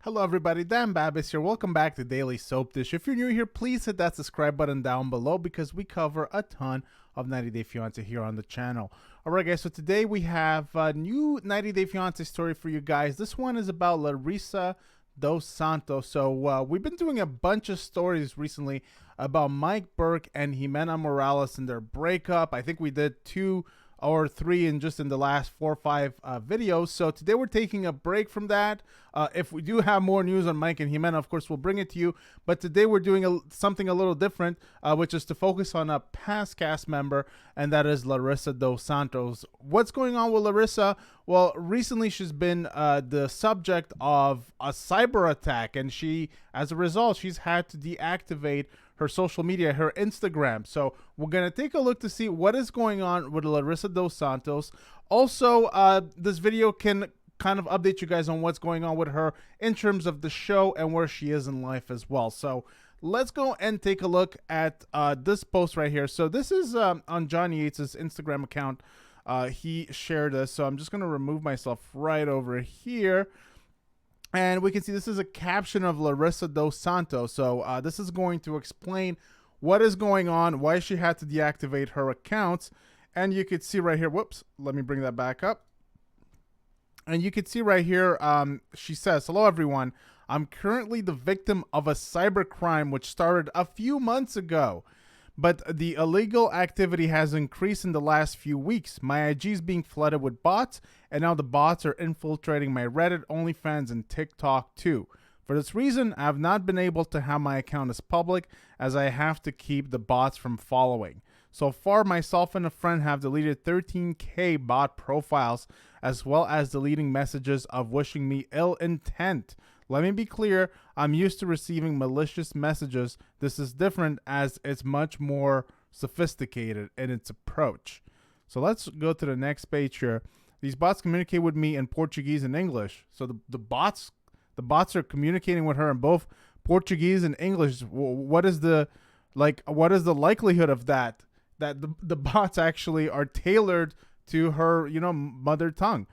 Hello everybody, Dan Babis here. Welcome back to Daily Soap Dish. If you're new here, please hit that subscribe button down below because we cover a ton of 90 Day Fiancé here on the channel. Alright guys, so today we have a new 90 Day Fiancé story for you guys. This one is about Larissa dos Santos. So we've been doing a bunch of stories recently about Mike Burke and Jimena Morales and their breakup. I think we did 2 or 3 in just in the last 4 or 5 videos. So today we're taking a break from that. If we do have more news on Mike and Jimena, of course we'll bring it to you, but today we're doing something a little different, which is to focus on a past cast member, and that is Larissa dos Santos. What's going on with Larissa? Well, recently she's been the subject of a cyber attack, and as a result, she's had to deactivate her social media, her Instagram. So we're going to take a look to see what is going on with Larissa dos Santos. Also, this video can kind of update you guys on what's going on with her in terms of the show and where she is in life as well. So let's go and take a look at this post right here. So this is on John Yates' Instagram account. He shared this. So I'm just going to remove myself right over here. And we can see this is a caption of Larissa dos Santos. So this is going to explain what is going on, why she had to deactivate her accounts. And you could see right here, whoops, let me bring that back up. And you could see right here, she says, "Hello everyone, I'm currently the victim of a cybercrime which started a few months ago. But the illegal activity has increased in the last few weeks. My IG is being flooded with bots, and now the bots are infiltrating my Reddit, OnlyFans, and TikTok too. For this reason, I have not been able to have my account as public, as I have to keep the bots from following. So far, myself and a friend have deleted 13K bot profiles, as well as deleting messages of wishing me ill intent. Let me be clear, I'm used to receiving malicious messages. This is different as it's much more sophisticated in its approach." So let's go to the next page here. "These bots communicate with me in Portuguese and English." So the bots are communicating with her in both Portuguese and English. What is the likelihood of that the bots actually are tailored to her, mother tongue?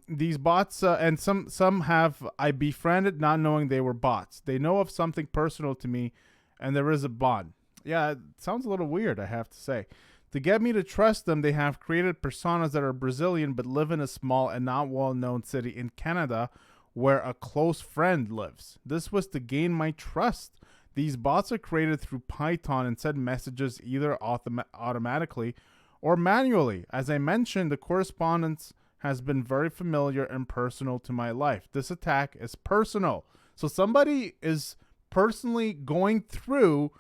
These bots, and some have I befriended not knowing they were bots. They know of something personal to me, and there is a bond. Yeah, it sounds a little weird, I have to say. To get me to trust them, they have created personas that are Brazilian but live in a small and not well-known city in Canada where a close friend lives. This was to gain my trust. These bots are created through Python and send messages either automatically or manually. As I mentioned, the correspondence has been very familiar and personal to my life. This attack is personal." So somebody is personally going through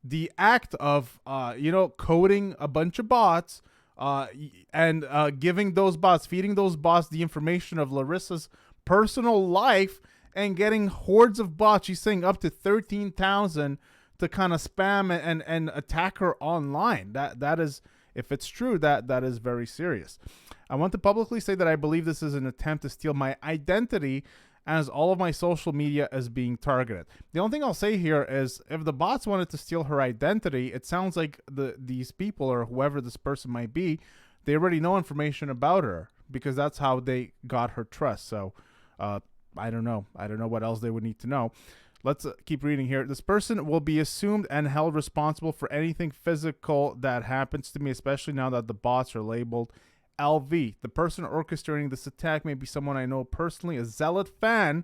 the act of, coding a bunch of bots and giving those bots, feeding those bots the information of Larissa's personal life and getting hordes of bots. She's saying up to 13,000 to kind of spam and attack her online. That is, if it's true, that is very serious. "I want to publicly say that I believe this is an attempt to steal my identity, as all of my social media is being targeted." The only thing I'll say here is, if the bots wanted to steal her identity, it sounds like these people, or whoever this person might be, they already know information about her, because that's how they got her trust. So I don't know what else they would need to know. Let's keep reading here. "This person will be assumed and held responsible for anything physical that happens to me, especially now that the bots are labeled LV. The person orchestrating this attack may be someone I know personally, a zealot fan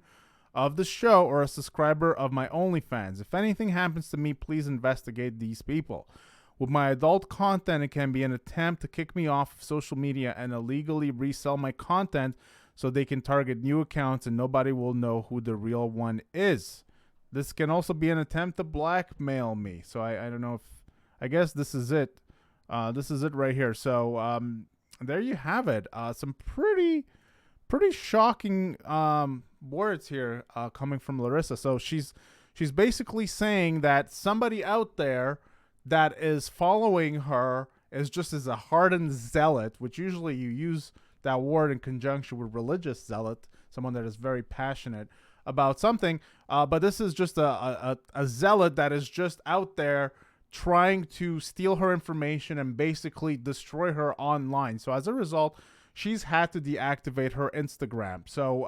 of the show, or a subscriber of my OnlyFans. If anything happens to me, please investigate these people. With my adult content, it can be an attempt to kick me off of social media and illegally resell my content so they can target new accounts and nobody will know who the real one is. This can also be an attempt to blackmail me." So I don't know I guess this is it. This is it right here. So there you have it. Some pretty shocking words here coming from Larissa. So she's basically saying that somebody out there that is following her is just as a hardened zealot, which usually you use that word in conjunction with religious zealot, someone that is very passionate about something. But this is just a zealot that is just out there trying to steal her information and basically destroy her online. So as a result, she's had to deactivate her Instagram. So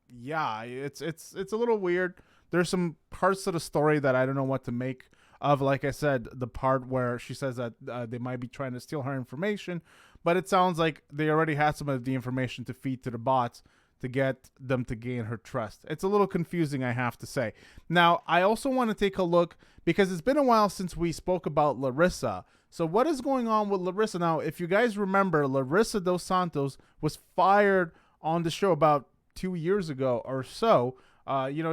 yeah, it's a little weird. There's some parts of the story that I don't know what to make of. Like I said, the part where she says that they might be trying to steal her information, but it sounds like they already had some of the information to feed to the bots to get them to gain her trust. It's a little confusing, I have to say. Now, I also want to take a look because it's been a while since we spoke about Larissa. So what is going on with Larissa? Now, if you guys remember, Larissa dos Santos was fired on the show about 2 years ago or so.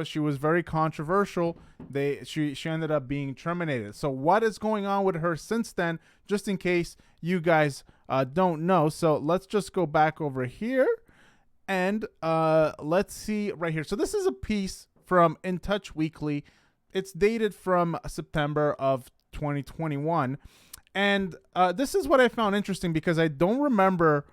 She was very controversial. She ended up being terminated. So what is going on with her since then? Just in case you guys don't know. So let's just go back over here and let's see right here. So this is a piece from In Touch Weekly. It's dated from September of 2021. And this is what I found interesting because I don't remember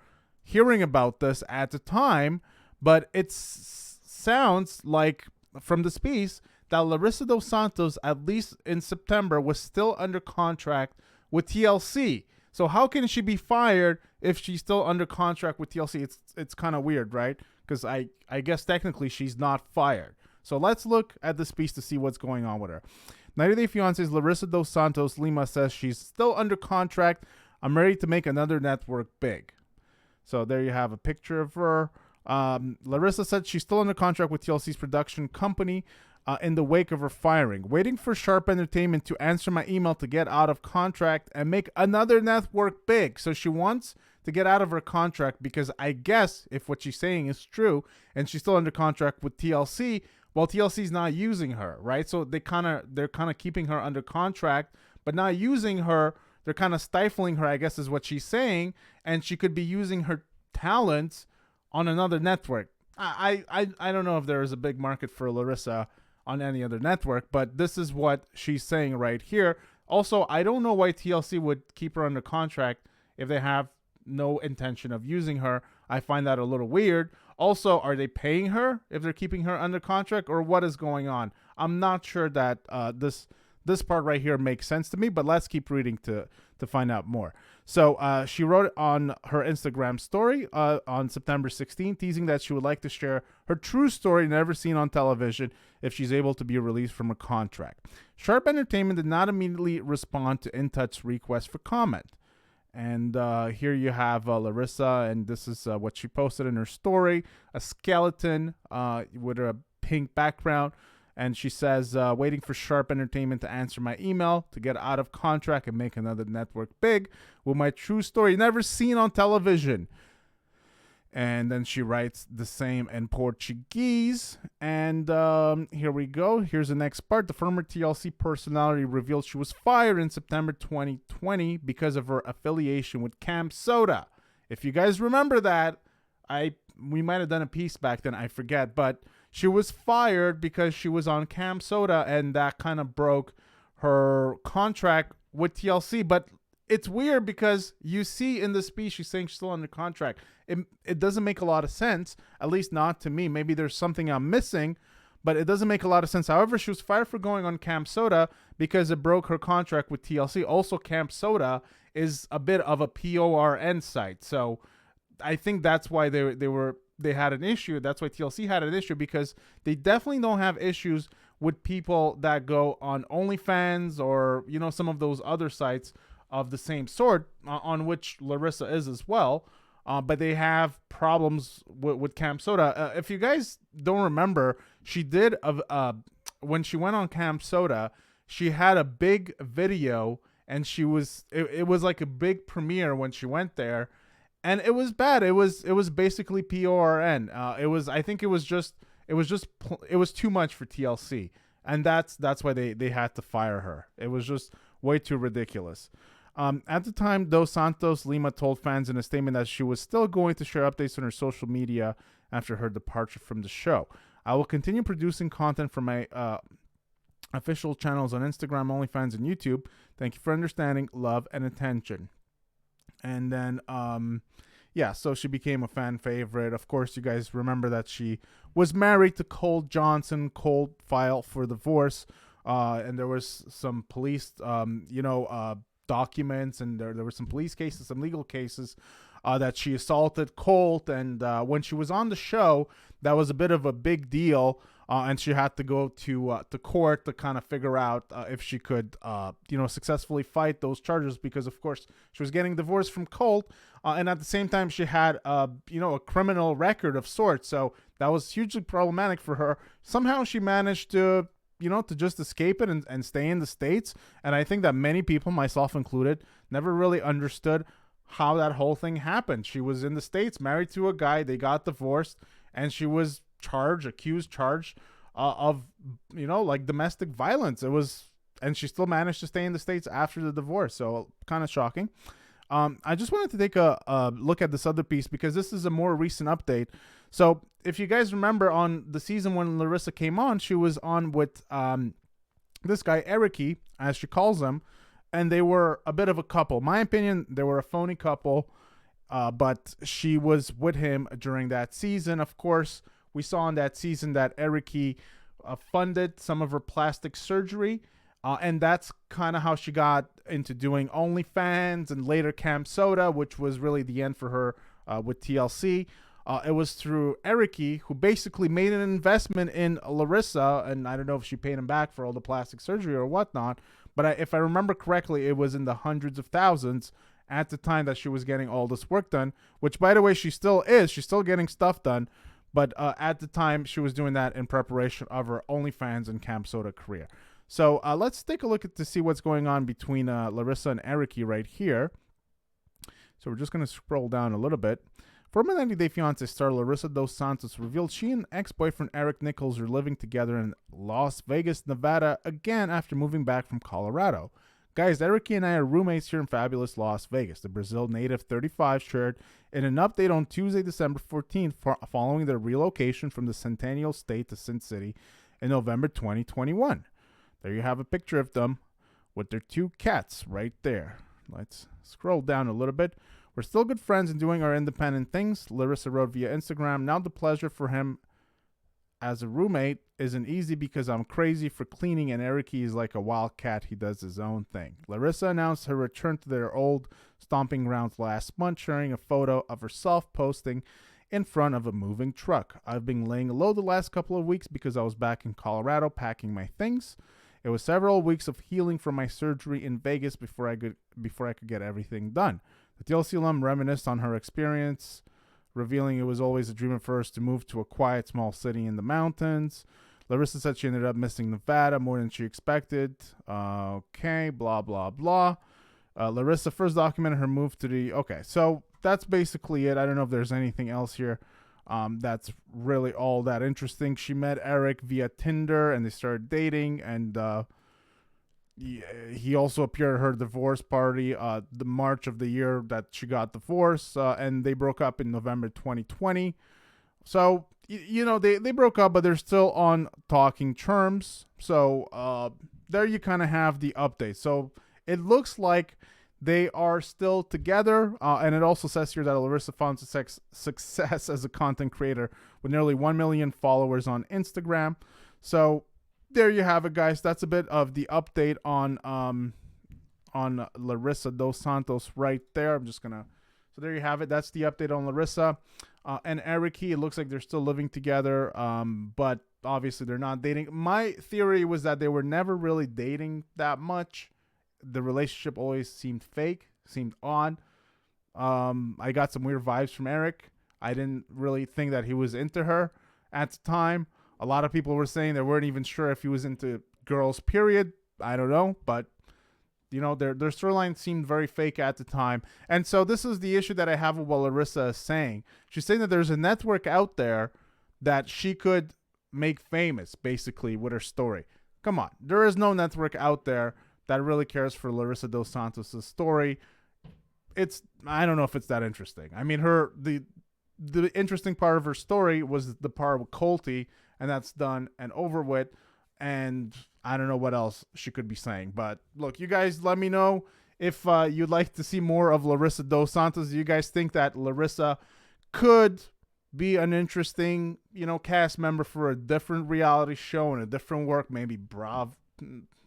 hearing about this at the time, but it sounds like from this piece that Larissa dos Santos, at least in September, was still under contract with TLC. So how can she be fired if she's still under contract with TLC? It's kind of weird, right? Because I guess technically she's not fired. So let's look at this piece to see what's going on with her. 90 Day Fiancé's Larissa dos Santos Lima says she's still under contract. I'm ready to make another network big. So there you have a picture of her. Larissa said she's still under contract with TLC's production company in the wake of her firing. Waiting for Sharp Entertainment to answer my email to get out of contract and make another network big. So she wants to get out of her contract because I guess if what she's saying is true and she's still under contract with TLC, well, TLC's not using her, right? So they're kind of keeping her under contract, but not using her. They're kind of stifling her, I guess is what she's saying, and she could be using her talents on another network. I don't know if there is a big market for Larissa on any other network, but this is what she's saying right here. Also, I don't know why TLC would keep her under contract if they have no intention of using her. I find that a little weird. Also, are they paying her if they're keeping her under contract, or what is going on? I'm not sure that this part right here makes sense to me, but let's keep reading to find out more. So she wrote it on her Instagram story on September 16th, teasing that she would like to share her true story never seen on television if she's able to be released from her contract. Sharp Entertainment did not immediately respond to In Touch's request for comment. And here you have Larissa, and this is what she posted in her story, a skeleton with a pink background. And she says, waiting for Sharp Entertainment to answer my email to get out of contract and make another network big with my true story never seen on television. And then she writes the same in Portuguese. And here we go. Here's the next part. The former TLC personality revealed she was fired in September 2020 because of her affiliation with Camp Soda. If you guys remember that, we might have done a piece back then. I forget. But she was fired because she was on Camp Soda, and that kind of broke her contract with TLC. But it's weird because you see in the speech she's saying she's still under contract. It doesn't make a lot of sense, at least not to me. Maybe there's something I'm missing, but it doesn't make a lot of sense. However, she was fired for going on Camp Soda because it broke her contract with TLC. Also, Camp Soda is a bit of a PORN site, so I think that's why they had an issue. That's why TLC had an issue, because they definitely don't have issues with people that go on OnlyFans or some of those other sites of the same sort, on which Larissa is as well. But they have problems with Camp Soda. If you guys don't remember, she did when she went on Camp Soda, she had a big video, and it was like a big premiere when she went there, and it was bad. It was basically PORN. I think it was too much for TLC, and that's why they had to fire her. It was just way too ridiculous. At the time, Dos Santos Lima told fans in a statement that she was still going to share updates on her social media after her departure from the show. I will continue producing content for my official channels on Instagram, OnlyFans, and YouTube. Thank you for understanding, love, and attention. And then, so she became a fan favorite. Of course, you guys remember that she was married to Cole Johnson. Cole filed for divorce, and there was some police, documents, and there were some police cases, some legal cases that she assaulted Colt. And when she was on the show, that was a bit of a big deal, and she had to go to court to kind of figure out if she could, successfully fight those charges, because of course she was getting divorced from Colt, and at the same time she had, a criminal record of sorts. So that was hugely problematic for her. Somehow she managed to, to just escape it and stay in the States. And I think that many people, myself included, never really understood how that whole thing happened. She was in the States, married to a guy, they got divorced, and she was accused of, like domestic violence. And she still managed to stay in the States after the divorce. So kind of shocking. I just wanted to take a look at this other piece because this is a more recent update. So if you guys remember, on the season when Larissa came on, she was on with this guy, Ericy, as she calls him, and they were a bit of a couple. In my opinion, they were a phony couple, but she was with him during that season. Of course, we saw in that season that Ericy funded some of her plastic surgery, and that's kind of how she got into doing OnlyFans and later Camp Soda, which was really the end for her with TLC. It was through Ericy, who basically made an investment in Larissa, and I don't know if she paid him back for all the plastic surgery or whatnot, but if I remember correctly, it was in the hundreds of thousands at the time that she was getting all this work done, which, by the way, she still is. She's still getting stuff done, but at the time, she was doing that in preparation of her OnlyFans and Camp Soda career. So let's take a look to see what's going on between Larissa and Ericy right here. So we're just going to scroll down a little bit. Former 90 Day Fiancé star Larissa dos Santos revealed she and ex-boyfriend Eric Nichols are living together in Las Vegas, Nevada, again after moving back from Colorado. Guys, Ericy and I are roommates here in fabulous Las Vegas. The Brazil native 35 shared in an update on Tuesday, December 14th, following their relocation from the Centennial State to Sin City in November 2021. There you have a picture of them with their two cats right there. Let's scroll down a little bit. We're still good friends and doing our independent things, Larissa wrote via Instagram. Now the pleasure for him as a roommate isn't easy because I'm crazy for cleaning and Ericy is like a wild cat. He does his own thing. Larissa announced her return to their old stomping grounds last month, sharing a photo of herself posting in front of a moving truck. I've been laying low the last couple of weeks because I was back in Colorado packing my things. It was several weeks of healing from my surgery in Vegas before I could get everything done. The TLC alum reminisced on her experience, revealing it was always a dream of hers to move to a quiet, small city in the mountains. Larissa said she ended up missing Nevada more than she expected. Okay, blah, blah, blah. Larissa first documented her move to the... Okay, so that's basically it. I don't know if there's anything else here that's really all that interesting. She met Eric via Tinder, and they started dating, and... he also appeared at her divorce party the March of the year that she got divorced, and they broke up in November 2020. So, they broke up, but they're still on talking terms. So there you kind of have the update. So it looks like they are still together, and it also says here that Larissa found success as a content creator with nearly 1 million followers on Instagram. So there you have it, guys. That's a bit of the update on Larissa dos Santos right there. So there you have it. That's the update on Larissa and Ericy. It looks like they're still living together, but obviously they're not dating. My theory was that they were never really dating that much. The relationship always seemed fake, seemed odd. I got some weird vibes from Eric. I didn't really think that he was into her at the time. A lot of people were saying they weren't even sure if he was into girls, period. I don't know, but their storyline seemed very fake at the time. And so this is the issue that I have with what Larissa is saying. She's saying that there's a network out there that she could make famous, basically, with her story. Come on. There is no network out there that really cares for Larissa dos Santos' story. I don't know if it's that interesting. I mean, the interesting part of her story was the part with Colty, and that's done and over with, and I don't know what else she could be saying. But look, you guys let me know if you'd like to see more of Larissa dos Santos. Do you guys think that Larissa could be an interesting, cast member for a different reality show and a different work? Maybe Bravo.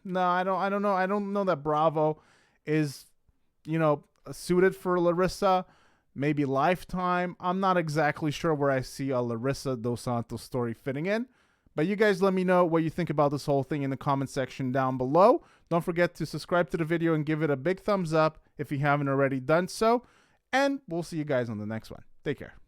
No, I don't know. I don't know that Bravo is, suited for Larissa. maybe Lifetime. I'm not exactly sure where I see a Larissa dos Santos story fitting in. But you guys let me know what you think about this whole thing in the comment section down below. Don't forget to subscribe to the video and give it a big thumbs up if you haven't already done so. And we'll see you guys on the next one. Take care.